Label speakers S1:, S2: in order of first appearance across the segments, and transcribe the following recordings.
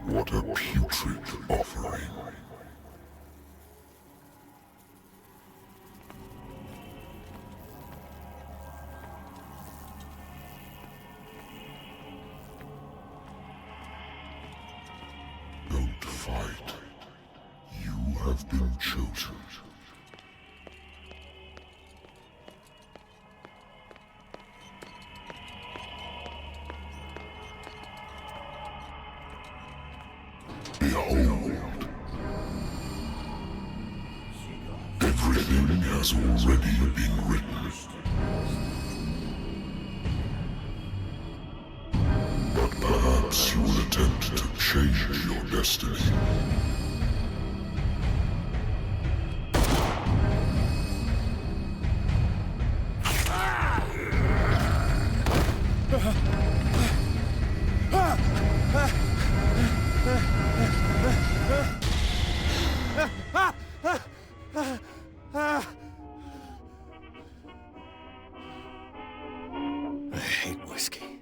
S1: What a putrid offering. Don't fight. You have been chosen. Behold. Everything has already been written. But perhaps you will attempt to change your destiny.
S2: I hate whiskey.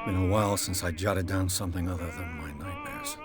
S2: Been a while since I jotted down something other than my nightmares.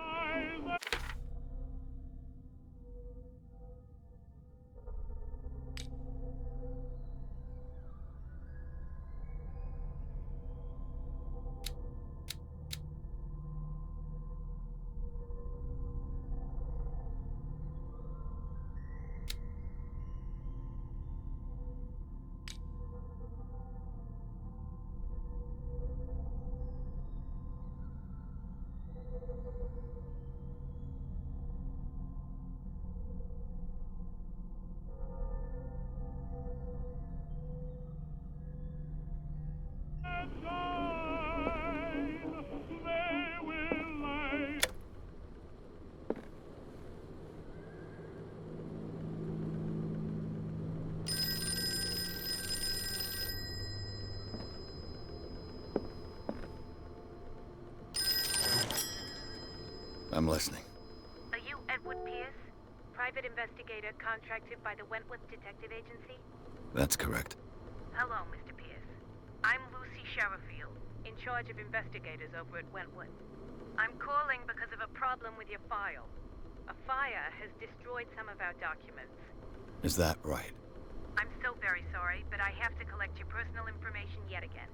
S2: I'm listening.
S3: Are you Edward Pierce, private investigator contracted by the Wentworth Detective Agency?
S2: That's correct.
S3: Hello, Mr. Pierce. I'm Lucy Sherifield, in charge of investigators over at Wentworth. I'm calling because of a problem with your file. A fire has destroyed some of our documents.
S2: Is that right?
S3: I'm so very sorry, but I have to collect your personal information yet again.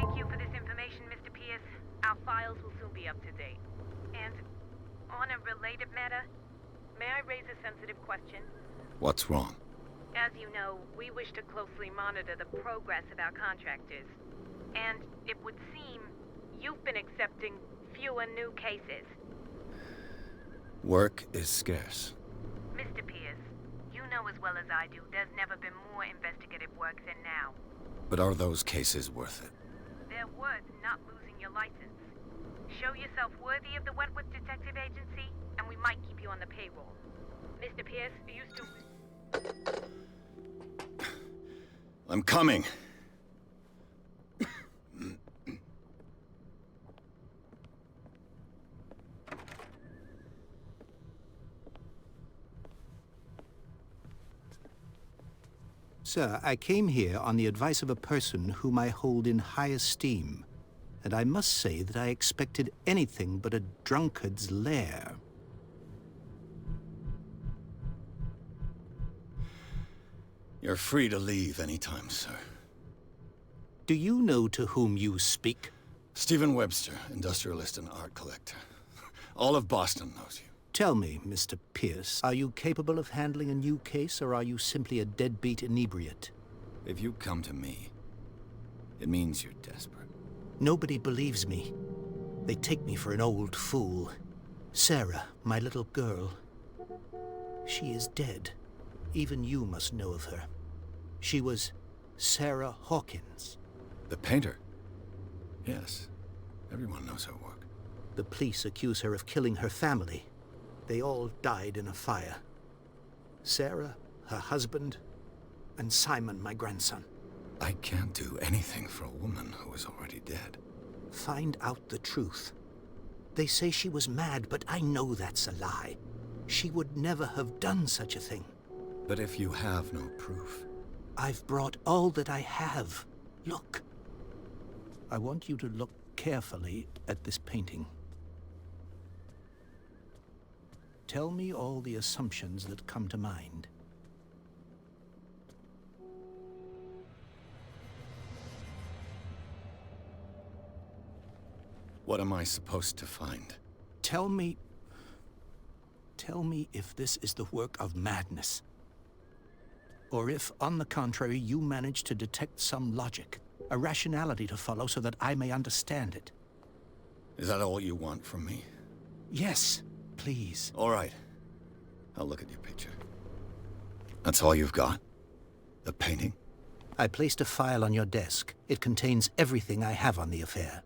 S3: Thank you for this information, Mr. Pierce. Our files will soon be up to date. And on a related matter, may I raise a sensitive question?
S2: What's wrong?
S3: As you know, we wish to closely monitor the progress of our contractors. And it would seem you've been accepting fewer new cases.
S2: Work is scarce.
S3: Mr. Pierce, you know as well as I do there's never been more investigative work than now.
S2: But are those cases worth it?
S3: They're worth not losing your license. Show yourself worthy of the Wentworth Detective Agency, and we might keep you on the payroll. Mr. Pierce, are you still...
S2: I'm coming.
S4: Sir, I came here on the advice of a person whom I hold in high esteem, and I must say that I expected anything but a drunkard's lair.
S2: You're free to leave anytime, sir.
S4: Do you know to whom you speak?
S2: Stephen Webster, industrialist and art collector. All of Boston knows you.
S4: Tell me, Mr. Pierce, are you capable of handling a new case, or are you simply a deadbeat inebriate?
S2: If you come to me, it means you're desperate.
S4: Nobody believes me. They take me for an old fool. Sarah, my little girl. She is dead. Even you must know of her. She was Sarah Hawkins.
S2: The painter? Yes. Everyone knows her work.
S4: The police accuse her of killing her family. They all died in a fire. Sarah, her husband, and Simon, my grandson.
S2: I can't do anything for a woman who is already dead.
S4: Find out the truth. They say she was mad, but I know that's a lie. She would never have done such a thing.
S2: But if you have no proof...
S4: I've brought all that I have. Look. I want you to look carefully at this painting. Tell me all the assumptions that come to mind.
S2: What am I supposed to find?
S4: Tell me if this is the work of madness. Or if, on the contrary, you manage to detect some logic, a rationality to follow so that I may understand it.
S2: Is that all you want from me?
S4: Yes, please.
S2: All right. I'll look at your picture. That's all you've got? The painting?
S4: I placed a file on your desk. It contains everything I have on the affair.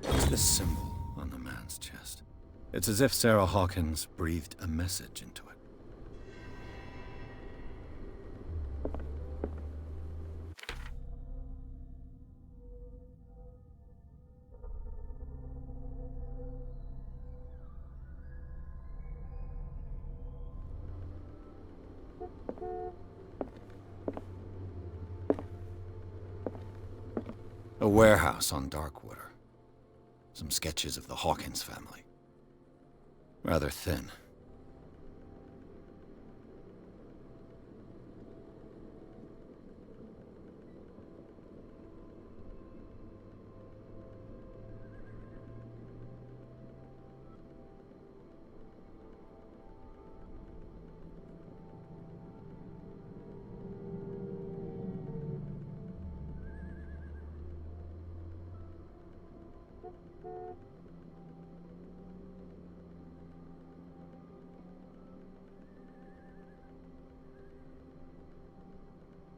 S2: What's this symbol on the man's chest? It's as if Sarah Hawkins breathed a message into it. A warehouse on Darkwater. Some sketches of the Hawkins family. Rather thin.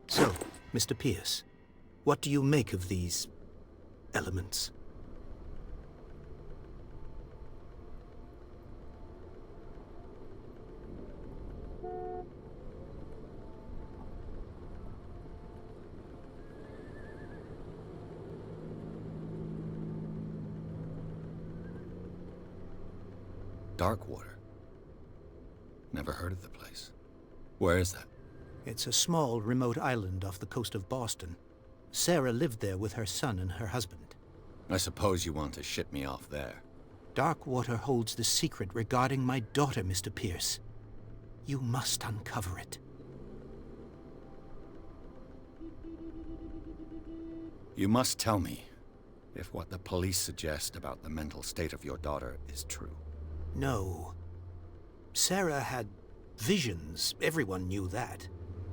S4: So, Mr. Pierce, what do you make of these elements?
S2: Darkwater. Never heard of the place. Where is that?
S4: It's a small, remote island off the coast of Boston. Sarah lived there with her son and her husband.
S2: I suppose you want to ship me off there.
S4: Darkwater holds the secret regarding my daughter, Mr. Pierce. You must uncover it.
S2: You must tell me if what the police suggest about the mental state of your daughter is true.
S4: No. Sarah had visions. Everyone knew that.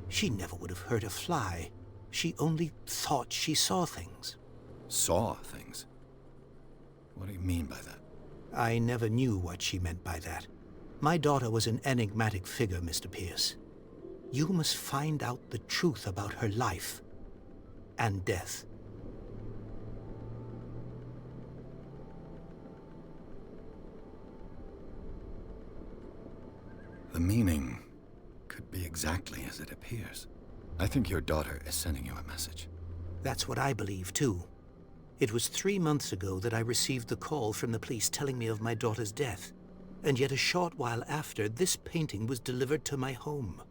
S4: She never would have hurt a fly. She only thought she saw things.
S2: Saw things? What do you mean by that?
S4: I never knew what she meant by that. My daughter was an enigmatic figure, Mr. Pierce. You must find out the truth about her life and death.
S2: The meaning could be exactly as it appears. I think your daughter is sending you a message.
S4: That's what I believe, too. It was 3 months ago that I received the call from the police telling me of my daughter's death. And yet a short while after, this painting was delivered to my home.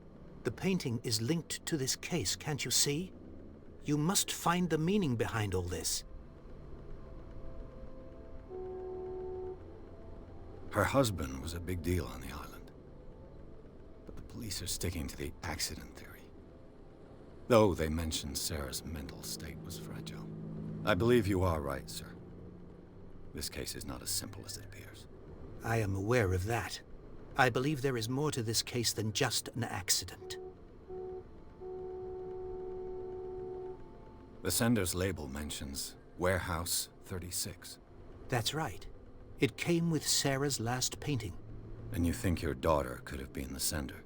S4: The painting is linked to this case, can't you see? You must find the meaning behind all this.
S2: Her husband was a big deal on the island. But the police are sticking to the accident theory. Though they mentioned Sarah's mental state was fragile. I believe you are right, sir. This case is not as simple as it appears.
S4: I am aware of that. I believe there is more to this case than just an accident.
S2: The sender's label mentions Warehouse 36.
S4: That's right. It came with Sarah's last painting.
S2: And you think your daughter could have been the sender?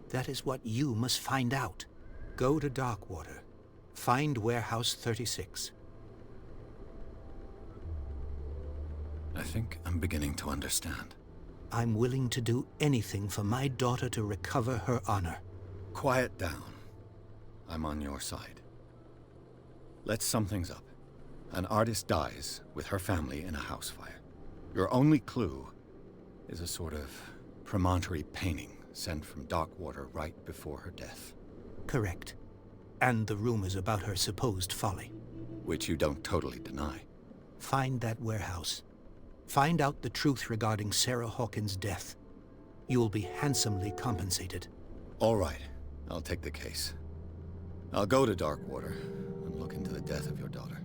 S4: That is what you must find out. Go to Darkwater. Find Warehouse 36.
S2: I think I'm beginning to understand.
S4: I'm willing to do anything for my daughter to recover her honor.
S2: Quiet down. I'm on your side. Let's sum things up. An artist dies with her family in a house fire. Your only clue is a sort of promontory painting sent from Darkwater right before her death.
S4: Correct. And the rumors about her supposed folly.
S2: Which you don't totally deny.
S4: Find that warehouse. Find out the truth regarding Sarah Hawkins' death. You will be handsomely compensated.
S2: All right. I'll take the case. I'll go to Darkwater and look into the death of your daughter.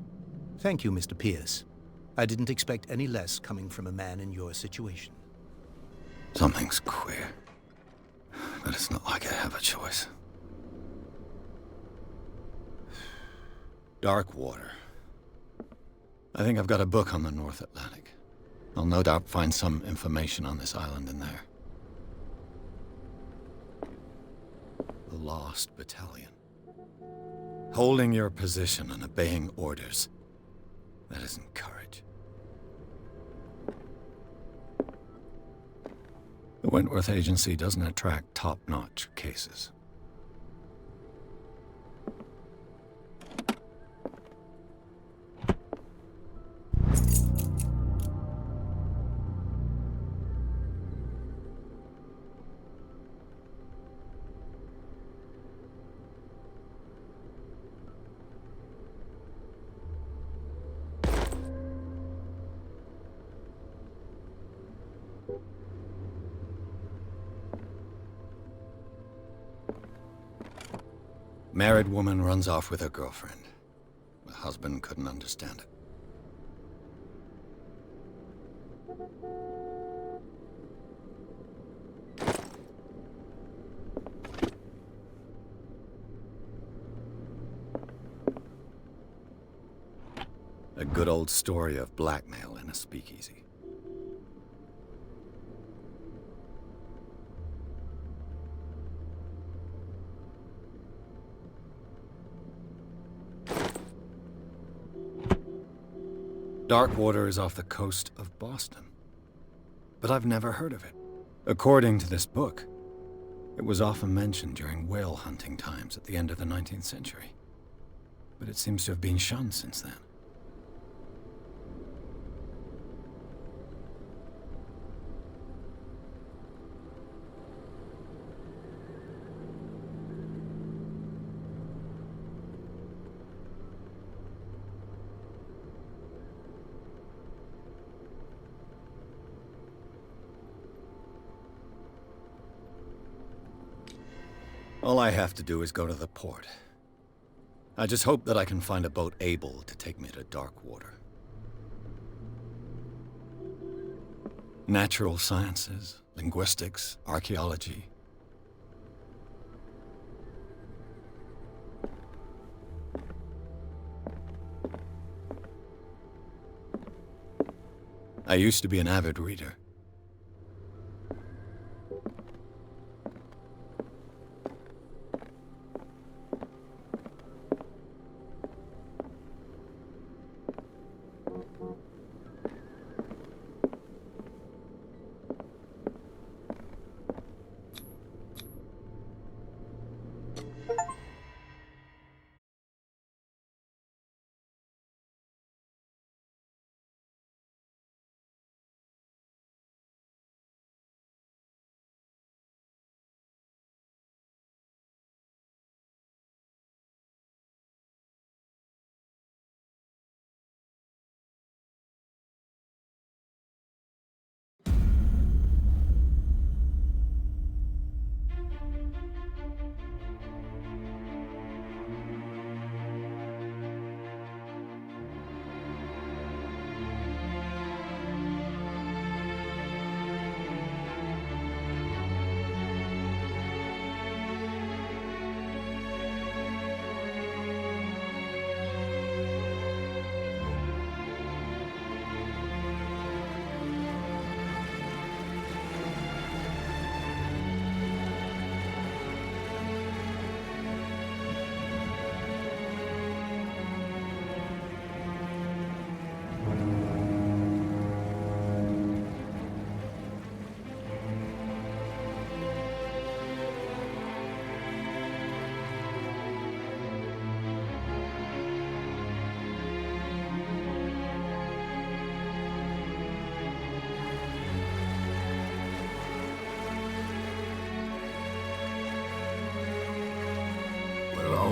S4: Thank you, Mr. Pierce. I didn't expect any less coming from a man in your situation.
S2: Something's queer. But it's not like I have a choice. Darkwater. I think I've got a book on the North Atlantic. I'll no doubt find some information on this island in there. The Lost Battalion. Holding your position and obeying orders. That isn't courage. The Wentworth Agency doesn't attract top-notch cases. Married woman runs off with her girlfriend. The husband couldn't understand it. A good old story of blackmail in a speakeasy. Darkwater is off the coast of Boston. But I've never heard of it. According to this book, it was often mentioned during whale hunting times at the end of the 19th century. But it seems to have been shunned since then. All I have to do is go to the port. I just hope that I can find a boat able to take me to Darkwater. Natural sciences, linguistics, archaeology. I used to be an avid reader.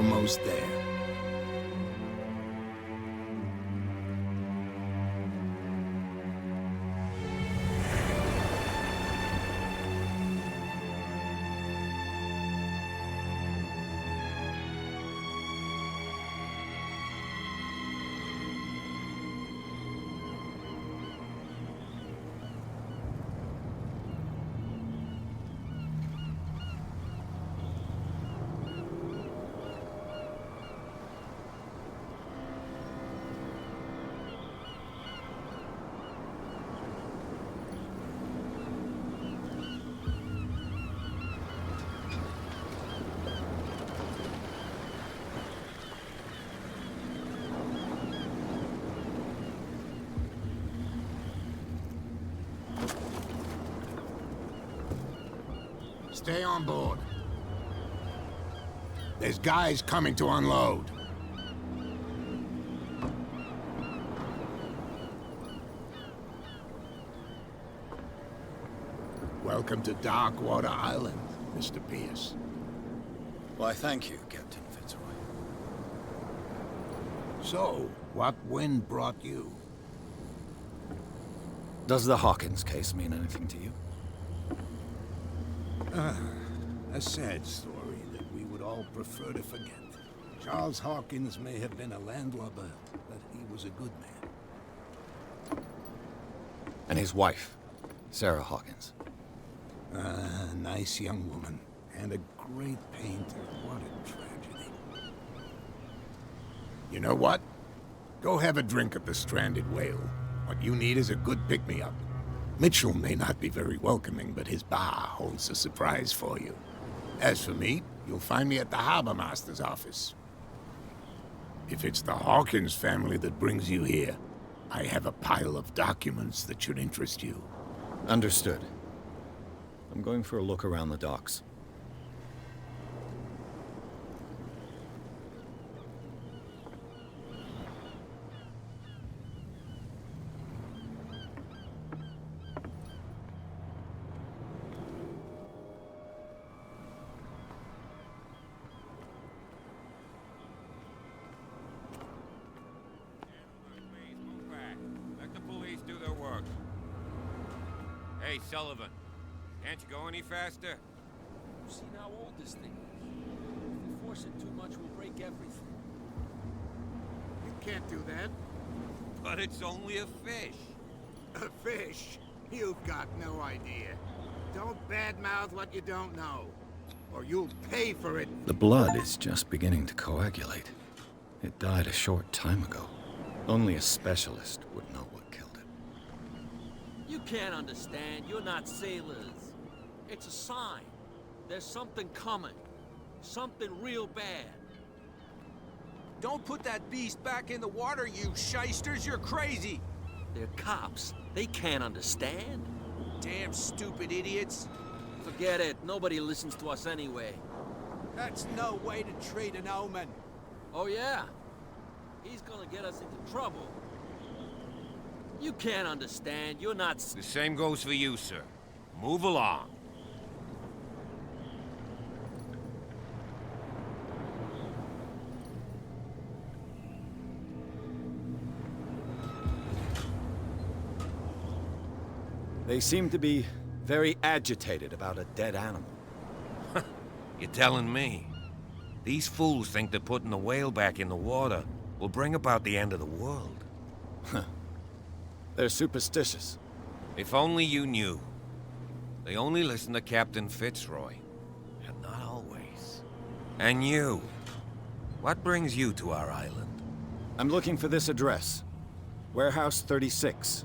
S5: almost there. Stay on board. There's guys coming to unload. Welcome to Darkwater Island, Mr. Pierce.
S2: Why, thank you, Captain Fitzroy.
S5: So, what wind brought you?
S2: Does the Hawkins case mean anything to you?
S5: A sad story that we would all prefer to forget. Charles Hawkins may have been a landlubber, but he was a good man.
S2: And his wife, Sarah Hawkins.
S5: Nice young woman, and a great painter. What a tragedy. You know what? Go have a drink at the Stranded Whale. What you need is a good pick-me-up. Mitchell may not be very welcoming, but his bar holds a surprise for you. As for me, you'll find me at the Harbor Master's office. If it's the Hawkins family that brings you here, I have a pile of documents that should interest you.
S2: Understood. I'm going for a look around the docks.
S6: Hey, Sullivan. Can't you go any faster?
S7: You've seen how old this thing is. If we force it too much, we'll break everything.
S5: You can't do that.
S6: But it's only a fish.
S5: A fish? You've got no idea. Don't badmouth what you don't know, or you'll pay for it.
S2: The blood is just beginning to coagulate. It died a short time ago. Only a specialist would know what killed it.
S7: You can't understand. You're not sailors. It's a sign. There's something coming. Something real bad.
S6: Don't put that beast back in the water, you shysters! You're crazy!
S7: They're cops. They can't understand.
S6: Damn stupid idiots!
S7: Forget it. Nobody listens to us anyway.
S5: That's no way to treat an omen.
S7: Oh, yeah? He's gonna get us into trouble. You can't understand. You're not...
S6: The same goes for you, sir. Move along.
S2: They seem to be very agitated about a dead animal.
S6: You're telling me? These fools think that putting the whale back in the water will bring about the end of the world.
S2: They're superstitious.
S6: If only you knew. They only listen to Captain Fitzroy. And not always. And you. What brings you to our island?
S2: I'm looking for this address. Warehouse 36,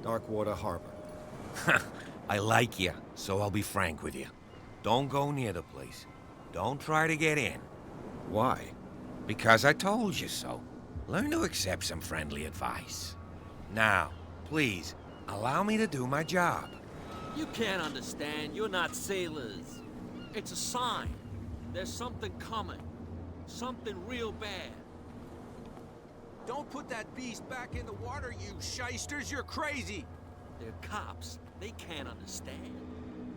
S2: Darkwater Harbor.
S6: I like you, so I'll be frank with you. Don't go near the place. Don't try to get in.
S2: Why?
S6: Because I told you so. Learn to accept some friendly advice. Now, please, allow me to do my job.
S7: You can't understand. You're not sailors. It's a sign. There's something coming. Something real bad.
S6: Don't put that beast back in the water, you shysters! You're crazy!
S7: They're cops. They can't understand.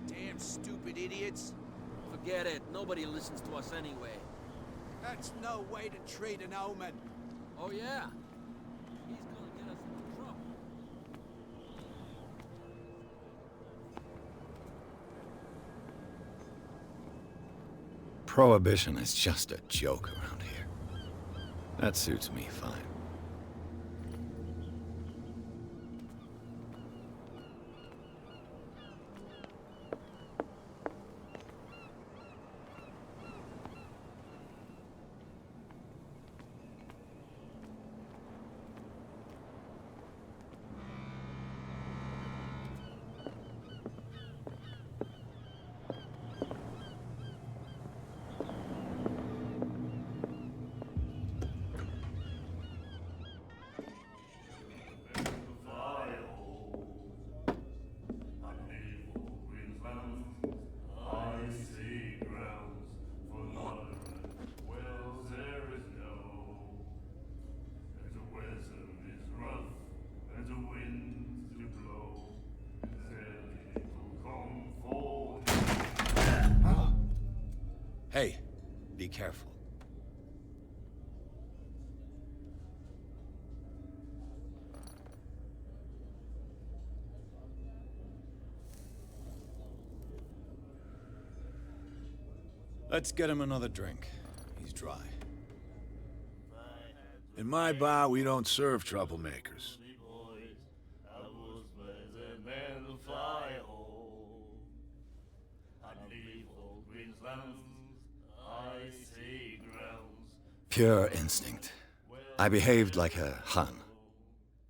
S6: Damn stupid idiots!
S7: Forget it. Nobody listens to us anyway.
S4: That's no way to treat an omen.
S7: Oh, yeah? He's gonna get us into trouble.
S2: Prohibition is just a joke around here. That suits me fine. Hey, be careful. Let's get him another drink. He's dry.
S8: In my bar, we don't serve troublemakers.
S2: Pure instinct. I behaved like a Hun,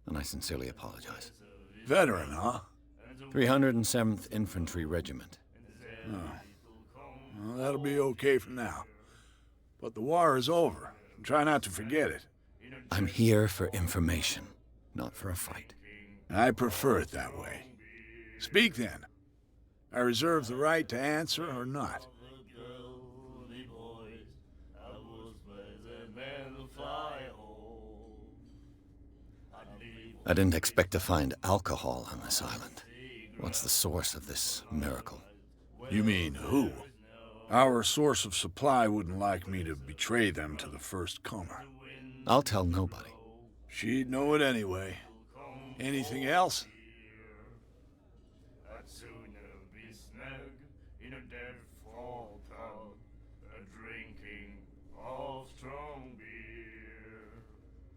S2: and I sincerely apologize.
S8: Veteran, huh?
S2: 307th Infantry Regiment.
S8: Well, that'll be okay for now. But the war is over. Try not to forget it.
S2: I'm here for information, not for a fight.
S8: I prefer it that way. Speak then. I reserve the right to answer or not.
S2: I didn't expect to find alcohol on this island. What's the source of this miracle?
S8: You mean who? Our source of supply wouldn't like me to betray them to the first comer.
S2: I'll tell nobody.
S8: She'd know it anyway. Anything else?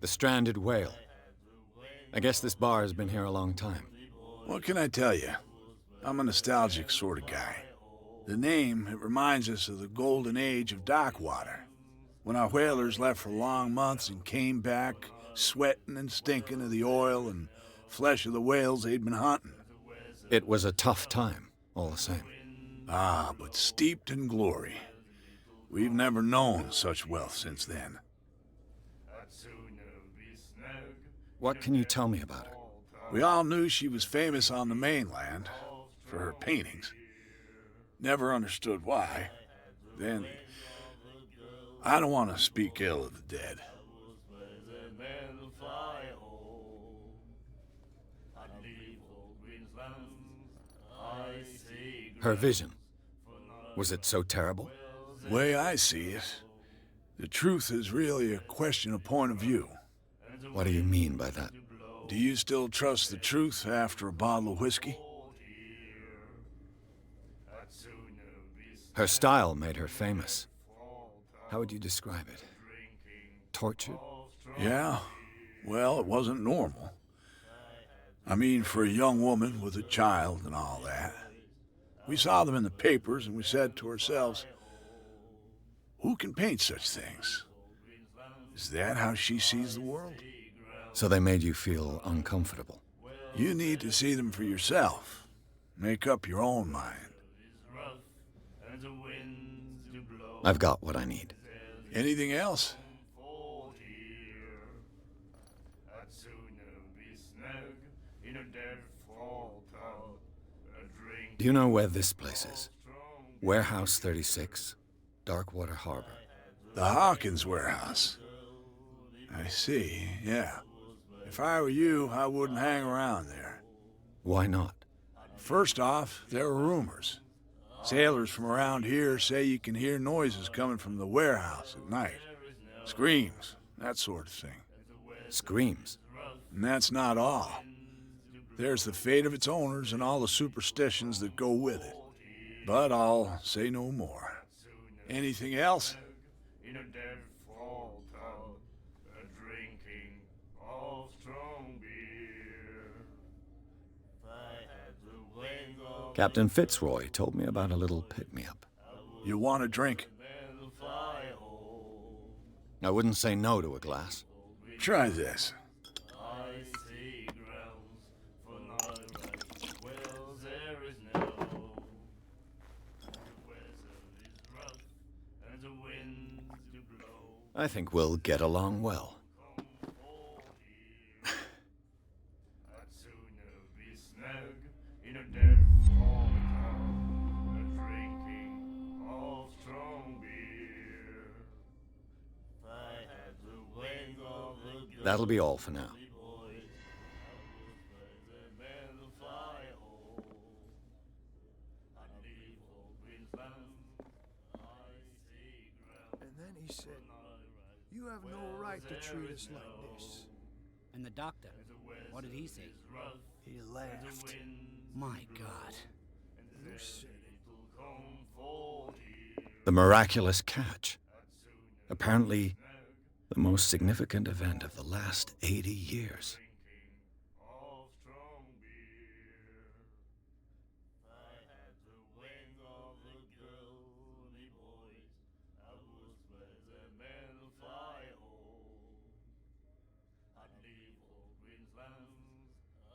S2: The stranded whale. I guess this bar has been here a long time.
S8: What can I tell you? I'm a nostalgic sort of guy. The name, it reminds us of the golden age of dock water, when our whalers left for long months and came back sweating and stinking of the oil and flesh of the whales they'd been hunting.
S2: It was a tough time, all the same.
S8: Ah, but steeped in glory. We've never known such wealth since then.
S2: What can you tell me about her?
S8: We all knew she was famous on the mainland for her paintings. Never understood why. Then, I don't want to speak ill of the dead.
S2: Her vision. Was it so terrible?
S8: The way I see it, the truth is really a question of point of view.
S2: What do you mean by that?
S8: Do you still trust the truth after a bottle of whiskey?
S2: Her style made her famous. How would you describe it? Tortured?
S8: Yeah. Well, it wasn't normal. I mean, for a young woman with a child and all that. We saw them in the papers and we said to ourselves, who can paint such things? Is that how she sees the world?
S2: So they made you feel uncomfortable?
S8: You need to see them for yourself. Make up your own mind.
S2: I've got what I need.
S8: Anything else?
S2: Do you know where this place is? Warehouse 36, Darkwater Harbor.
S8: The Hawkins warehouse. I see, yeah. If I were you, I wouldn't hang around there.
S2: Why not?
S8: First off, there are rumors. Sailors from around here say you can hear noises coming from the warehouse at night. Screams, that sort of thing.
S2: Screams.
S8: And that's not all. There's the fate of its owners and all the superstitions that go with it. But I'll say no more. Anything else?
S9: In a dead fall tub, drinking of strong beer.
S2: Captain Fitzroy told me about a little pick-me-up.
S8: You want a drink?
S2: I wouldn't say no to a glass.
S8: Try this.
S9: I see grounds for no rest. Well, there is no. The weather is rough, and the winds do blow.
S2: I think we'll get along well.
S9: I'd sooner be snug in a dead fall tub, drinking of strong beer. If I had the wings of the good
S2: That'll be all for now.
S9: boys, I would play the men fly home. I'd leave old Queensland, I see ground.
S10: And then he said, "You have no right to treat us like this."
S11: And the doctor, what did he say?
S10: He laughed.
S11: My God.
S10: You said it.
S2: The miraculous catch. Apparently, the most significant event of the last 80 years.
S9: Of strong beer. I had the wings of the girly boys. I would let the men fly home. I'd leave old Queensland.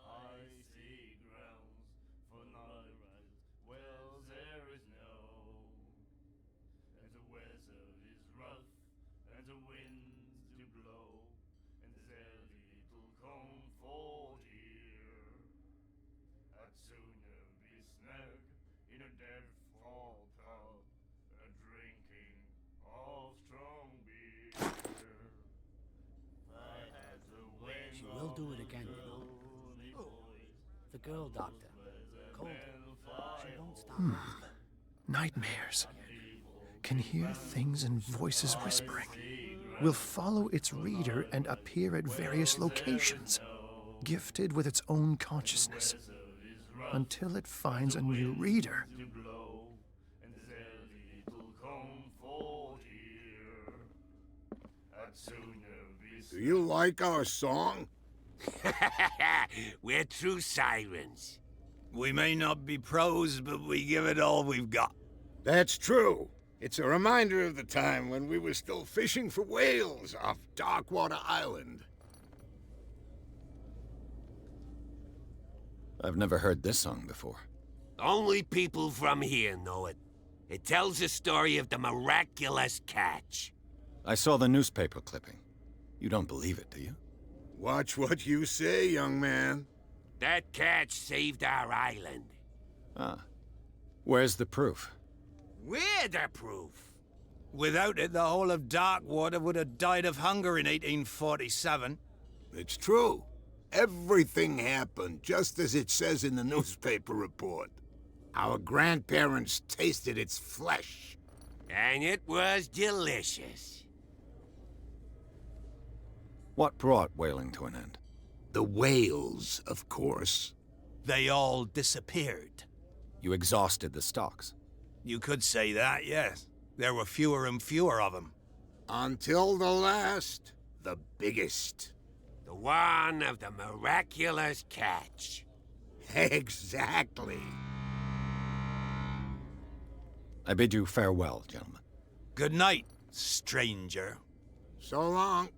S9: I see grounds for no rise. Well, there is no. And the weather is rough, and the winds do blow, and there's little comfort here. I'd sooner be snug in a dead fall tub, drinking of strong beer. I had the wings
S11: She will do it again, you know. The girl doctor. Cold. She won't stop.
S10: Nightmares. Can hear things and voices whispering. Will follow its reader and appear at various locations, gifted with its own consciousness, until it finds a new reader.
S9: to blow, and there's little comfort here. I'd sooner be
S5: Do you like our song?
S12: We're true sirens.
S13: We may not be pros, but we give it all we've got.
S5: That's true. It's a reminder of the time when we were still fishing for whales off Darkwater Island.
S2: I've never heard this song before.
S12: Only people from here know it. It tells the story of the miraculous catch.
S2: I saw the newspaper clipping. You don't believe it, do you?
S5: Watch what you say, young man.
S12: That catch saved our island.
S2: Ah. Where's the proof?
S12: We're the proof.
S13: Without it, the whole of Darkwater would have died of hunger in 1847.
S5: It's true. Everything happened just as it says in the newspaper report. Our grandparents tasted its flesh.
S12: And it was delicious.
S2: What brought whaling to an end?
S5: The whales, of course.
S13: They all disappeared.
S2: You exhausted the stocks.
S13: You could say that, yes. There were fewer and fewer of them.
S5: Until the last, the biggest.
S12: The one of the miraculous catch.
S5: Exactly.
S2: I bid you farewell, gentlemen.
S13: Good night, stranger.
S5: So long.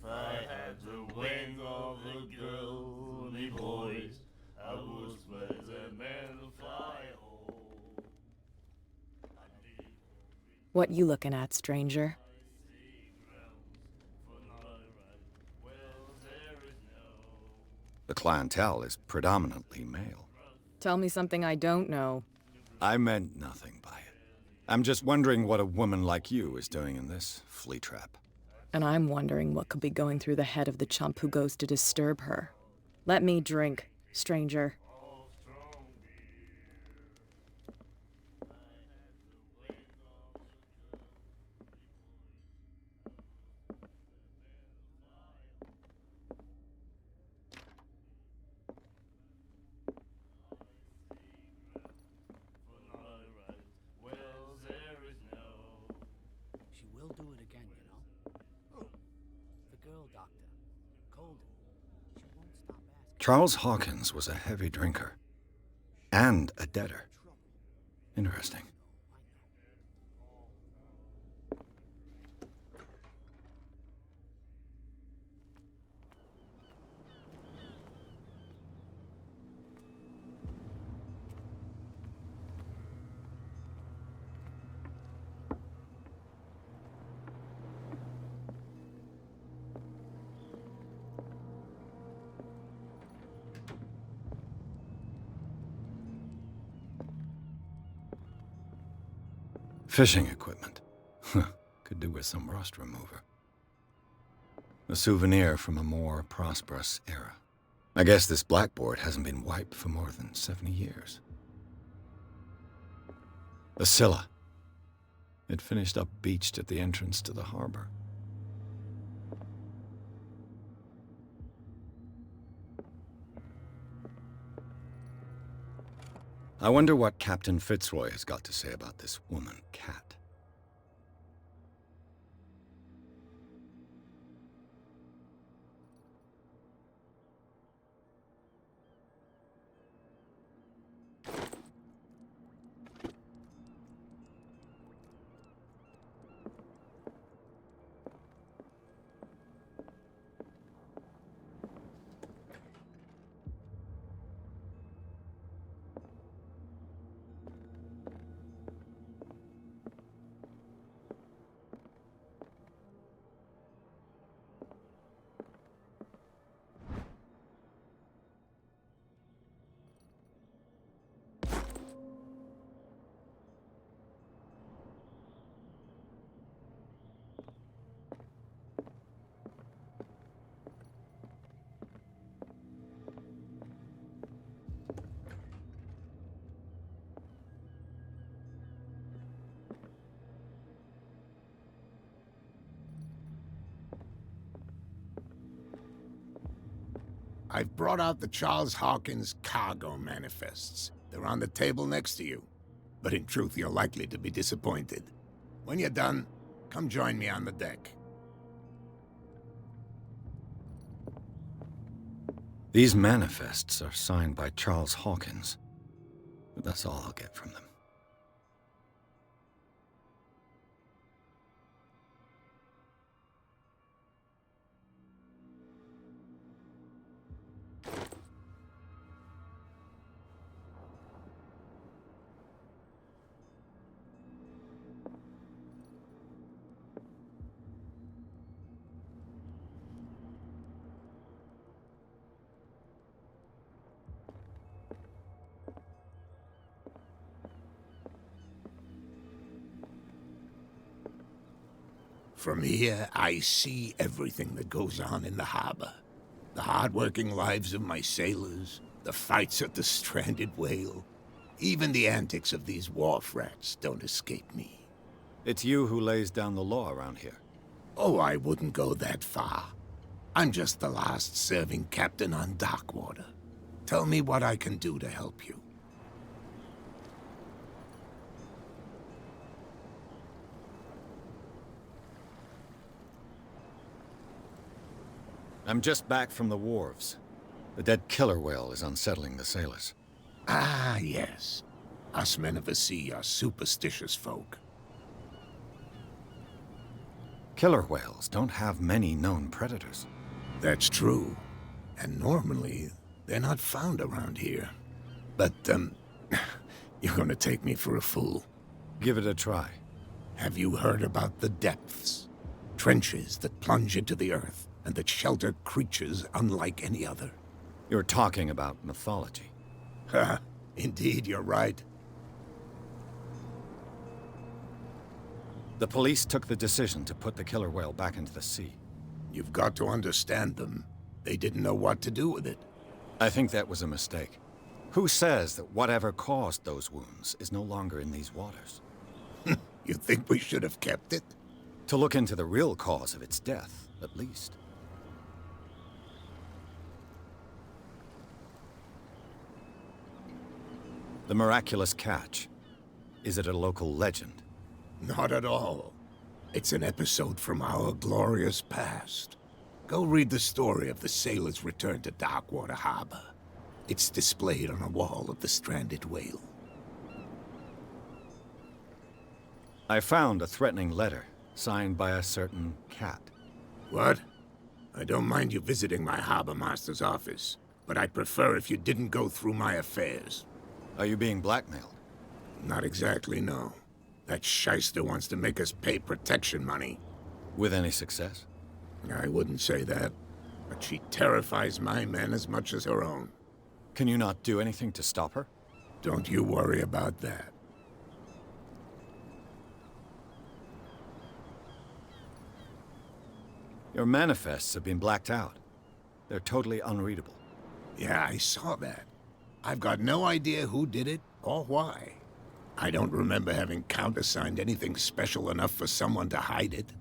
S9: If I had the wings of the girly boys, I would let the men fly home.
S3: What you looking at, stranger?
S2: The clientele is predominantly male.
S3: Tell me something I don't know.
S2: I meant nothing by it. I'm just wondering what a woman like you is doing in this flea trap.
S3: And I'm wondering what could be going through the head of the chump who goes to disturb her. Let me drink, stranger.
S2: Charles Hawkins was a heavy drinker. And a debtor. Interesting. Fishing equipment. Could do with some rust remover. A souvenir from a more prosperous era. I guess this blackboard hasn't been wiped for more than 70 years. The Scylla. It finished up beached at the entrance to the harbor. I wonder what Captain Fitzroy has got to say about this woman, Cat.
S5: I've brought out the Charles Hawkins cargo manifests. They're on the table next to you. But in truth, you're likely to be disappointed. When you're done, come join me on the deck.
S2: These manifests are signed by Charles Hawkins. But that's all I'll get from them.
S5: From here, I see everything that goes on in the harbor. The hard-working lives of my sailors, the fights at the stranded whale. Even the antics of these wharf rats don't escape me.
S2: It's you who lays down the law around here.
S5: Oh, I wouldn't go that far. I'm just the last serving captain on Darkwater. Tell me what I can do to help you.
S2: I'm just back from the wharves. The dead killer whale is unsettling the sailors.
S5: Ah, yes. Us men of the sea are superstitious folk.
S2: Killer whales don't have many known predators.
S5: That's true. And normally, they're not found around here. But, you're gonna take me for a fool.
S2: Give it a try.
S5: Have you heard about the depths? Trenches that plunge into the earth, and that shelter creatures unlike any other.
S2: You're talking about mythology.
S5: Ha! Indeed, you're right.
S2: The police took the decision to put the killer whale back into the sea.
S5: You've got to understand them. They didn't know what to do with it.
S2: I think that was a mistake. Who says that whatever caused those wounds is no longer in these waters?
S5: You think we should have kept it?
S2: To look into the real cause of its death, at least. The miraculous catch. Is it a local legend?
S5: Not at all. It's an episode from our glorious past. Go read the story of the sailor's return to Darkwater Harbor. It's displayed on a wall of the stranded whale.
S2: I found a threatening letter, signed by a certain cat.
S5: What? I don't mind you visiting my harbor master's office, but I'd prefer if you didn't go through my affairs.
S2: Are you being blackmailed?
S5: Not exactly, no. That shyster wants to make us pay protection money.
S2: With any success?
S5: I wouldn't say that, but she terrifies my men as much as her own.
S2: Can you not do anything to stop her?
S5: Don't you worry about that.
S2: Your manifests have been blacked out. They're totally unreadable.
S5: Yeah, I saw that. I've got no idea who did it or why. I don't remember having countersigned anything special enough for someone to hide it.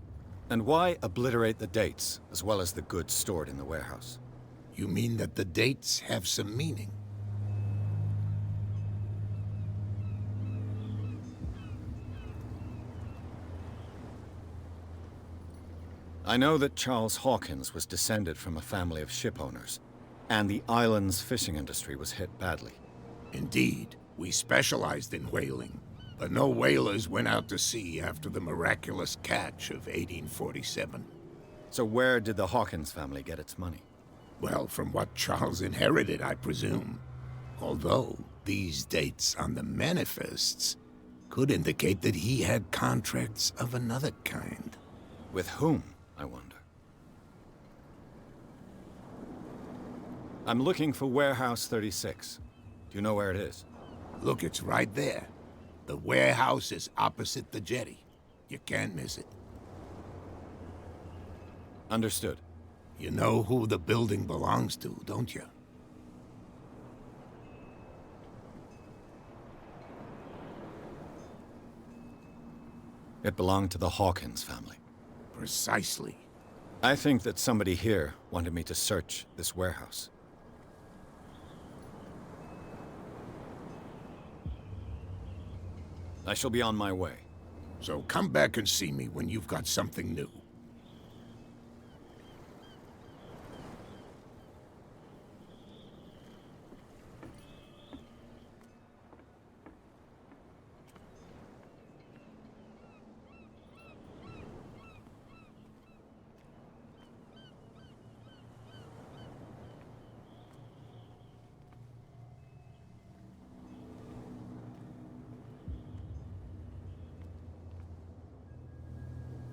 S2: And why obliterate the dates, as well as the goods stored in the warehouse?
S5: You mean that the dates have some meaning?
S2: I know that Charles Hawkins was descended from a family of ship owners, and the island's fishing industry was hit badly.
S5: Indeed, we specialized in whaling, but no whalers went out to sea after the miraculous catch of 1847.
S2: So where did the Hawkins family get its money?
S5: Well, from what Charles inherited, I presume. Although, these dates on the manifests could indicate that he had contracts of another kind.
S2: With whom, I wonder? I'm looking for Warehouse 36. Do you know where it is?
S5: Look, it's right there. The warehouse is opposite the jetty. You can't miss it.
S2: Understood.
S5: You know who the building belongs to, don't you?
S2: It belonged to the Hawkins family.
S5: Precisely.
S2: I think that somebody here wanted me to search this warehouse. I shall be on my way.
S5: So come back and see me when you've got something new.